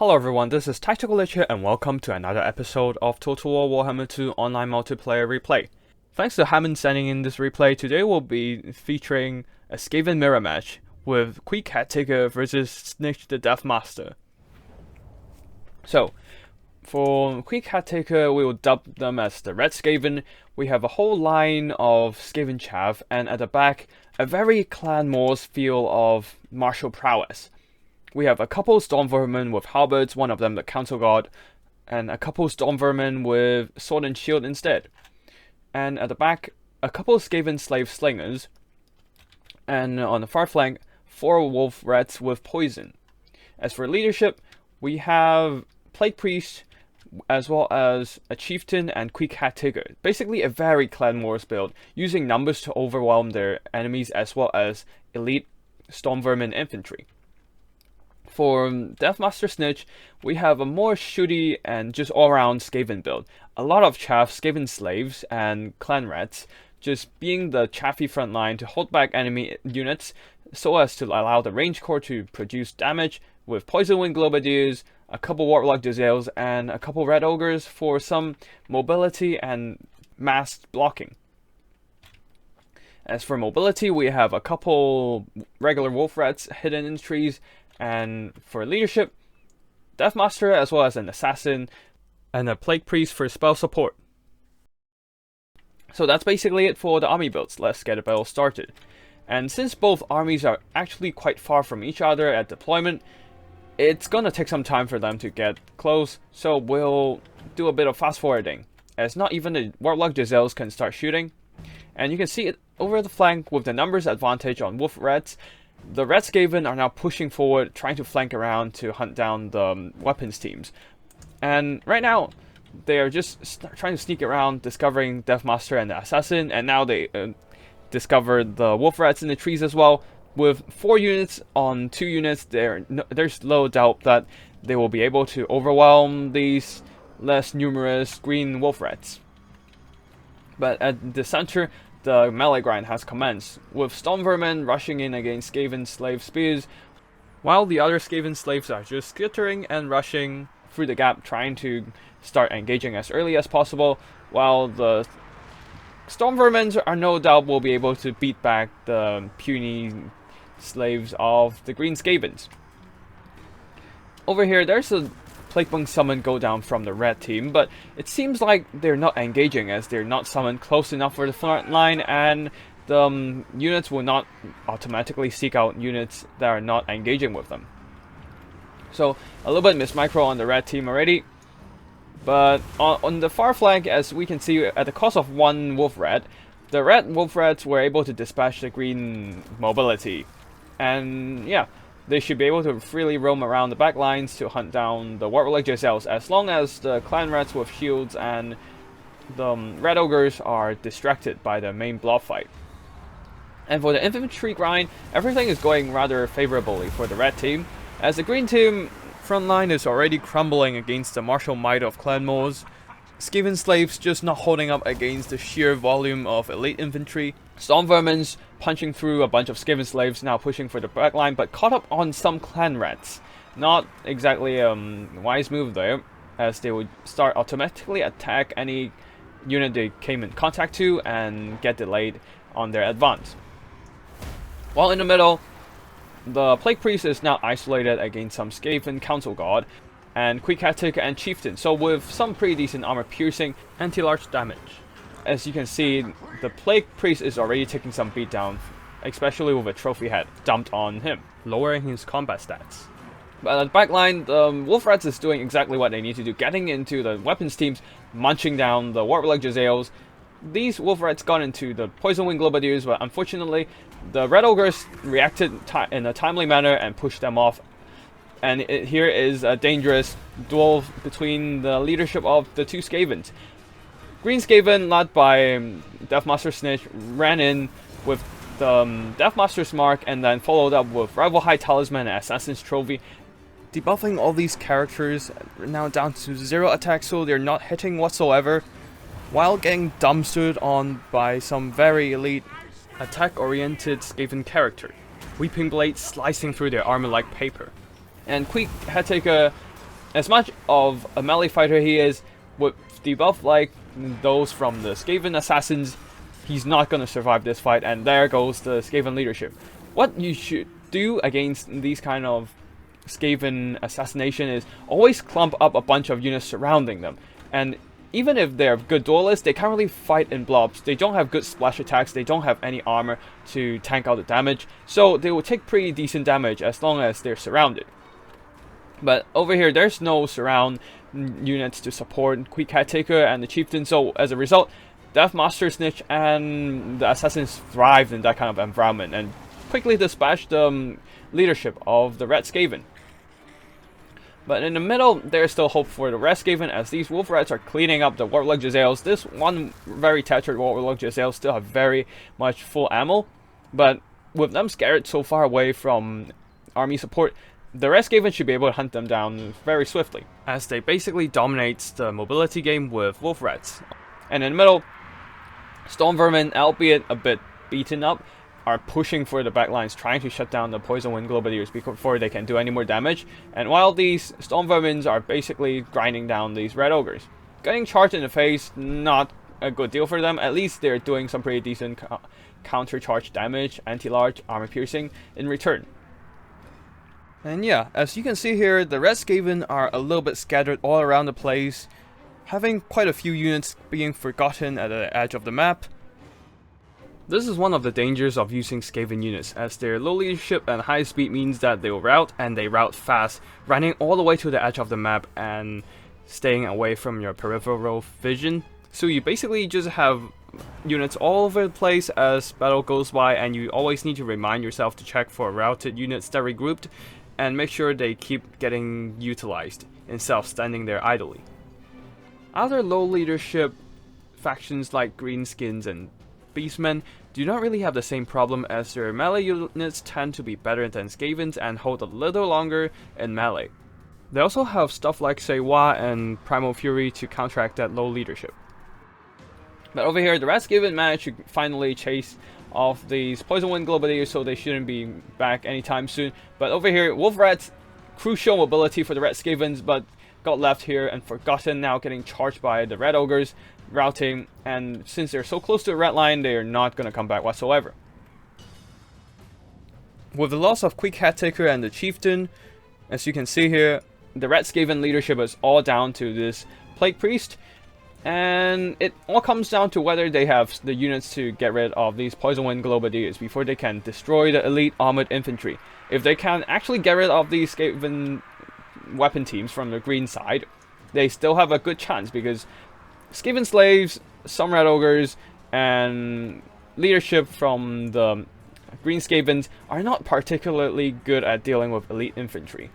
Hello everyone, this is Tactical here and welcome to another episode of Total War Warhammer 2 online multiplayer replay. Thanks to Hammond sending in this replay, today we'll be featuring a Skaven mirror match with Queek Headtaker versus Snikch the Deathmaster. So, for Queek Headtaker, we will dub them as the Red Skaven. We have a whole line of Skaven chaff, and at the back, a very Clan Wars feel of martial prowess. We have a couple Stormvermin with halberds, one of them the Council God, and a couple Stormvermin with sword and shield instead. And at the back, a couple Skaven slave slingers, and on the far flank, 4 wolf rats with poison. As for leadership, we have Plague Priest, as well as a Chieftain and Queek Headtaker. Basically a very Clan Wars build, using numbers to overwhelm their enemies as well as elite Stormvermin infantry. For Deathmaster Snikch, we have a more shooty and just all-around Skaven build. A lot of chaff, Skaven slaves, and clan rats, just being the chaffy front line to hold back enemy units so as to allow the range core to produce damage, with Poison Wind Globadiers, a couple Warlock Gazelles, and a couple Red Ogres for some mobility and massed blocking. As for mobility, we have a couple regular wolf rats hidden in trees, and for leadership, Deathmaster as well as an assassin and a Plague Priest for spell support. So that's basically it for the army builds. Let's get a battle started. And since both armies are actually quite far from each other at deployment, it's gonna take some time for them to get close, so we'll do a bit of fast forwarding, as not even the Warlock Gazelles can start shooting. And you can see it over the flank with the numbers advantage on wolf rats. The Red Skaven are now pushing forward, trying to flank around to hunt down the weapons teams. And right now, they are just trying to sneak around, discovering Deathmaster and the Assassin, and now they discovered the Wolf Rats in the trees as well. With 4 units on 2 units, there's low doubt that they will be able to overwhelm these less numerous green Wolf Rats. But at the center, the melee grind has commenced, with Stormvermin rushing in against Skaven slave spears, while the other Skaven slaves are just skittering and rushing through the gap, trying to start engaging as early as possible, while the Stormvermins are no doubt will be able to beat back the puny slaves of the green Skavens. Over here, there's a Plaguebone summon go down from the red team, but it seems like they're not engaging as they're not summoned close enough for the front line, and the units will not automatically seek out units that are not engaging with them. So a little bit mismicro on the red team already, but on the far flank, as we can see, at the cost of 1 wolf rat, the red wolf rats were able to dispatch the green mobility, and yeah, they should be able to freely roam around the back lines to hunt down the Warlock Gazelles, as long as the clan rats with shields and the Red Ogres are distracted by the main blob fight. And for the infantry grind, everything is going rather favorably for the red team, as the green team front line is already crumbling against the martial might of Clan Wars. Skaven slaves just not holding up against the sheer volume of elite infantry. Stormvermins punching through a bunch of Skaven slaves, now pushing for the backline, but caught up on some clan rats. Not exactly a wise move there, as they would start automatically attack any unit they came in contact to and get delayed on their advance. While in the middle, the Plague Priest is now isolated against some Skaven Council God, and Queek Headtaker and Chieftain, so with some pretty decent armor piercing, anti-large damage. As you can see, the Plague Priest is already taking some beatdown, especially with a trophy head dumped on him, lowering his combat stats. But at the backline, the Wolf Rats is doing exactly what they need to do, getting into the weapons teams, munching down the Warlock Gazelles. These Wolf Rats got into the Poison Wind Globadiers, but unfortunately, the Red Ogres reacted in a timely manner and pushed them off. And here is a dangerous duel between the leadership of the 2 Skavens. Green Skaven, led by Deathmaster Snikch, ran in with the Deathmaster's Mark and then followed up with Rival High Talisman and Assassin's Trophy. Debuffing all these characters, now down to 0 attack, so they're not hitting whatsoever, while getting dumpstered on by some very elite attack-oriented Skaven character. Weeping Blade slicing through their armor like paper. And Queek Headtaker As much of a melee fighter he is, with debuff like those from the Skaven assassins, he's not going to survive this fight, and there goes the Skaven leadership. What you should do against these kind of Skaven assassination is always clump up a bunch of units surrounding them, and even if they're good duelists, they can't really fight in blobs. They don't have good splash attacks, they don't have any armor to tank out the damage, so they will take pretty decent damage as long as they're surrounded. But over here, there's no surround units to support Queek, Headtaker, and the Chieftain, so as a result, Deathmaster, Snikch, and the Assassins thrived in that kind of environment, and quickly dispatched the leadership of the Red Skaven. But in the middle, there's still hope for the Red Skaven, as these Wolf Rats are cleaning up the Warlock Jezzails. This one very tattered Warlock Jezzail still have very much full ammo, but with them scared so far away from army support, the Red Skaven should be able to hunt them down very swiftly, as they basically dominate the mobility game with Wolf Rats. And in the middle, Storm Vermin, albeit a bit beaten up, are pushing for the backlines, trying to shut down the Poison Wind Globadiers before they can do any more damage. And while these Storm Vermins are basically grinding down these Red Ogres, getting charged in the face, not a good deal for them. At least they're doing some pretty decent counter charge damage, anti-large, armor piercing in return. And yeah, as you can see here, the Red Skaven are a little bit scattered all around the place, having quite a few units being forgotten at the edge of the map. This is one of the dangers of using Skaven units, as their low leadership and high speed means that they will route, and they route fast, running all the way to the edge of the map and staying away from your peripheral vision. So you basically just have units all over the place as battle goes by, and you always need to remind yourself to check for routed units that regrouped, and make sure they keep getting utilized instead of standing there idly. Other low leadership factions like Greenskins and Beastmen do not really have the same problem, as their melee units tend to be better than Skavens and hold a little longer in melee. They also have stuff like Sewa and Primal Fury to counteract that low leadership. But over here, the Red Skaven managed to finally chase off these Poison Wind Globadiers, so they shouldn't be back anytime soon. But over here, Wolf Rats, crucial mobility for the Red Skavens, but got left here and forgotten, now getting charged by the Red Ogres, routing, and since they're so close to the red line, they are not going to come back whatsoever. With the loss of Queek, Headtaker, and the Chieftain, as you can see here, the Red Skaven leadership is all down to this Plague Priest, and it all comes down to whether they have the units to get rid of these Poison Wind Globadiers before they can destroy the elite armored infantry. If they can actually get rid of these Skaven weapon teams from the green side, they still have a good chance, because Skaven slaves, some Red Ogres, and leadership from the Green Skavens are not particularly good at dealing with elite infantry.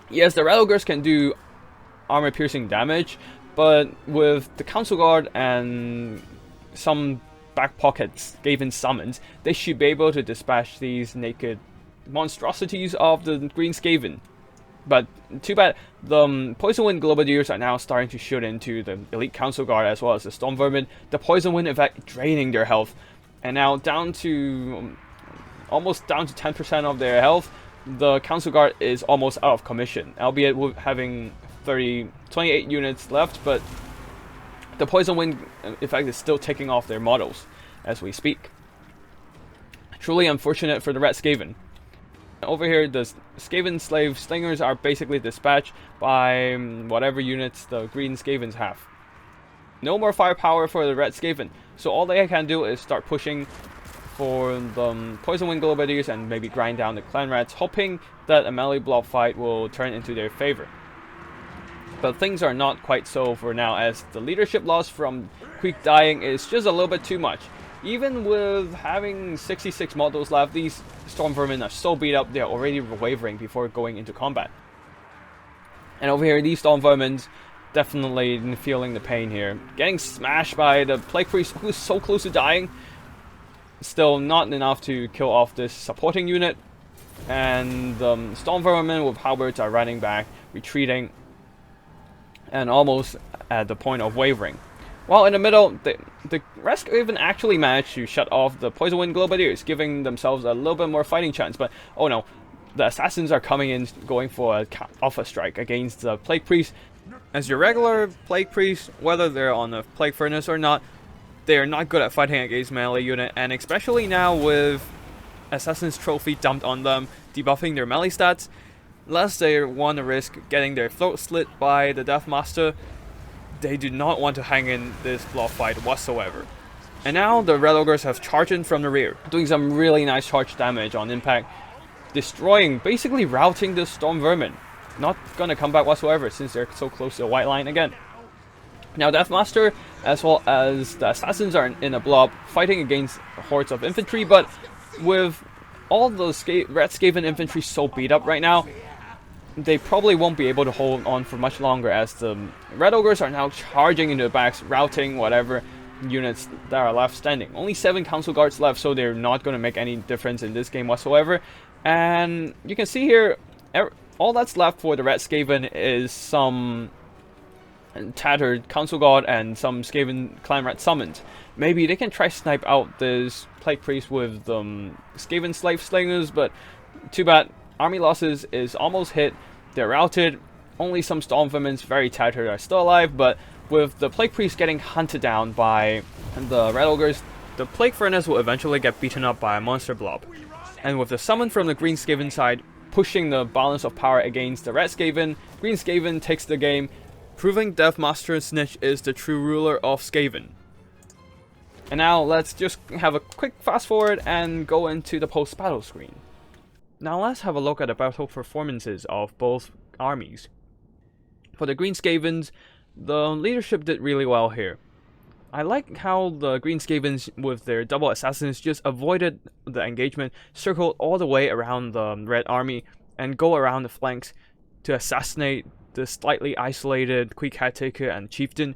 Yes, the Red Ogres can do armor piercing damage, but with the Council Guard and some back pocket Skaven summons, they should be able to dispatch these naked monstrosities of the Green Skaven. But too bad, the Poison Wind Globadiers are now starting to shoot into the Elite Council Guard as well as the Storm Vermin. The Poison Wind, in fact, draining their health. And now down to almost down to 10% of their health. The Council Guard is almost out of commission, albeit with having 28 units left, but the Poison Wind, in fact, is still taking off their models as we speak. Truly unfortunate for the Red Skaven. Over here, the Skaven slave slingers are basically dispatched by whatever units the Green Skavens have. No more firepower for the Red Skaven, so all they can do is start pushing for the Poison Wind Globadiers and maybe grind down the Clan Rats, hoping that a melee blob fight will turn into their favor. But things are not quite so for now, as the leadership loss from Queek dying is just a little bit too much. Even with having 66 models left, these Storm Vermin are so beat up, they're already wavering before going into combat. And over here, these Storm Vermin definitely feeling the pain here. Getting smashed by the Plague Priest, who's so close to dying. Still not enough to kill off this supporting unit. And the Storm Vermin with halberds are running back, retreating, and almost at the point of wavering. While in the middle, the Red Skaven actually managed to shut off the Poison Wind Globadiers, giving themselves a little bit more fighting chance. But oh no, the assassins are coming in going for a alpha strike against the Plague Priest. As your regular Plague Priest, whether they're on a Plague Furnace or not, they are not good at fighting against melee unit, and especially now with Assassin's Trophy dumped on them, debuffing their melee stats, lest they want to risk getting their throat slit by the Deathmaster, they do not want to hang in this block fight whatsoever. And now the Red Ogres have charged in from the rear, doing some really nice charge damage on impact, destroying, basically routing the Storm Vermin. Not gonna come back whatsoever since they're so close to the white line again. Now Deathmaster as well as the assassins are in a blob fighting against hordes of infantry, but with all the Red Skaven infantry so beat up right now, they probably won't be able to hold on for much longer, as the Red Ogres are now charging into the backs, routing whatever units that are left standing. Only 7 Council Guards left, so they're not going to make any difference in this game whatsoever. And you can see here, all that's left for the Red Skaven is some tattered Council Guard and some Skaven Clan Rat summons. Maybe they can try snipe out this Plague Priest with Skaven Slave Slingers, but too bad. Army losses is almost hit. They're routed. Only some Storm Vermins, very tattered, are still alive, but with the Plague Priest getting hunted down by the Red Ogres, the Plague Furnace will eventually get beaten up by a monster blob. And with the summon from the Green Skaven side pushing the balance of power against the Red Skaven, Green Skaven takes the game, proving Deathmaster Snikch is the true ruler of Skaven. And now let's just have a quick fast forward and go into the post-battle screen. Now let's have a look at the battle performances of both armies. For the Green Skavens, the leadership did really well here. I like how the Green Skavens with their double assassins just avoided the engagement, circled all the way around the Red Army, and go around the flanks to assassinate the slightly isolated Queek, Headtaker, and Chieftain,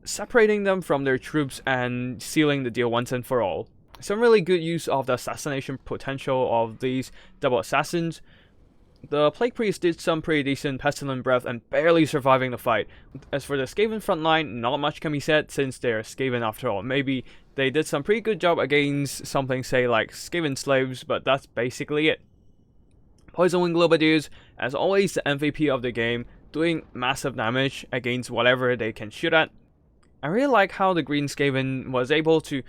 separating them from their troops and sealing the deal once and for all. Some really good use of the assassination potential of these double assassins. The Plague Priest did some pretty decent Pestilent Breath and barely surviving the fight. As for the Skaven front line, not much can be said since they're Skaven after all. Maybe they did some pretty good job against something, say, like Skaven Slaves, but that's basically it. Poison Wing Globadiers, as always the MVP of the game, doing massive damage against whatever they can shoot at. I really like how the Green Skaven was able to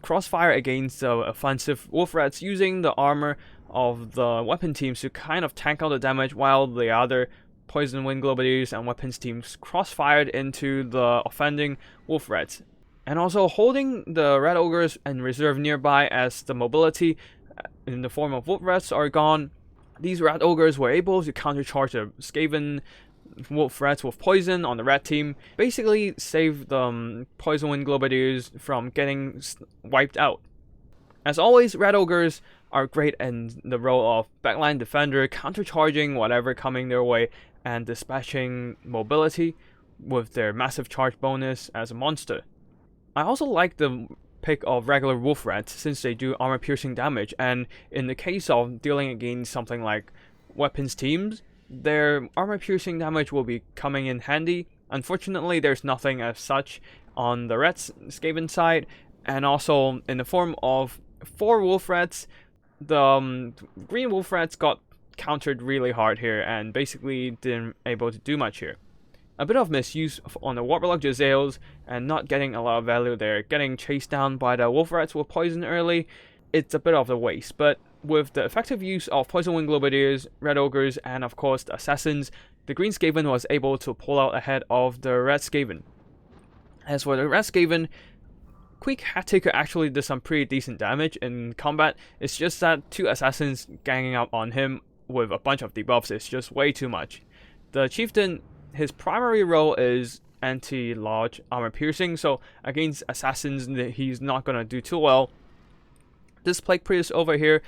crossfire against the offensive Wolf Rats using the armor of the weapon teams to kind of tank out the damage, while the other Poison Wind Globadiers and weapons teams crossfired into the offending Wolf Rats. And also holding the Red Ogres in reserve nearby, as the mobility in the form of Wolf Rats are gone. These Red Ogres were able to countercharge the Skaven Wolf Rats with poison on the red team, basically save the Poison Wind Globadiers from getting wiped out. As always, Red Ogres are great in the role of backline defender, countercharging whatever coming their way and dispatching mobility with their massive charge bonus as a monster. I also like the pick of regular Wolf Rats since they do armor piercing damage, and in the case of dealing against something like weapons teams, their armor piercing damage will be coming in handy. Unfortunately, there's nothing as such on the Red Skaven side, and also in the form of 4 Wolf Rats, the Green Wolf Rats got countered really hard here and basically didn't able to do much here. A bit of misuse on the Warlock Jezzails and not getting a lot of value there, getting chased down by the Wolf Rats with poison early. It's a bit of a waste, but with the effective use of Poison Wing Globadiers, Red Ogres, and of course the Assassins, the Green Skaven was able to pull out ahead of the Red Skaven. As for the Red Skaven, Queek Headtaker actually did some pretty decent damage in combat. It's just that 2 Assassins ganging up on him with a bunch of debuffs is just way too much. The Chieftain, his primary role is anti-large armor piercing, so against Assassins he's not gonna do too well. This Plague Priest over here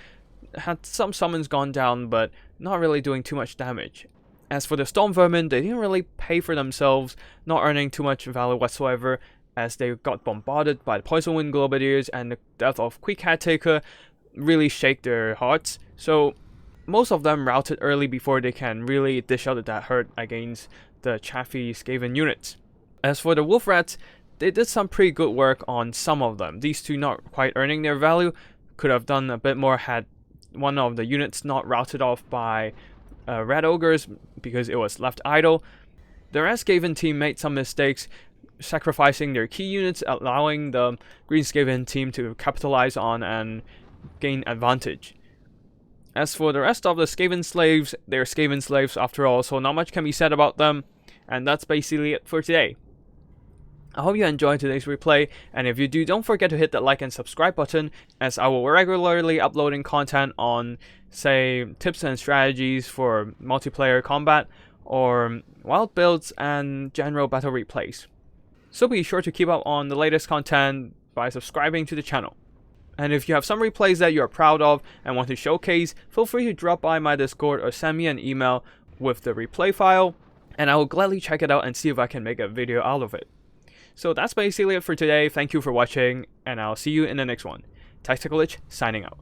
had some summons gone down, but not really doing too much damage. As for the Storm Vermin, they didn't really pay for themselves, not earning too much value whatsoever, as they got bombarded by the Poison Wind Globadiers, and the death of Queek Headtaker really shake their hearts. So most of them routed early before they can really dish out that hurt against the chaffy Skaven units. As for the Wolf Rats, they did some pretty good work on some of them. These two not quite earning their value, could have done a bit more had one of the units not routed off by red ogres because it was left idle. The red Skaven team made some mistakes, sacrificing their key units, allowing the green Skaven team to capitalize on and gain advantage. As for the rest of the Skaven slaves, they're Skaven slaves after all, so not much can be said about them, and that's basically it for today. I hope you enjoyed today's replay, and if you do, don't forget to hit that like and subscribe button, as I will regularly uploading content on, say, tips and strategies for multiplayer combat, or wild builds and general battle replays. So be sure to keep up on the latest content by subscribing to the channel. And if you have some replays that you are proud of and want to showcase, feel free to drop by my Discord or send me an email with the replay file, and I will gladly check it out and see if I can make a video out of it. So that's basically it for today. Thank you for watching, and I'll see you in the next one. Tactical Lich signing out.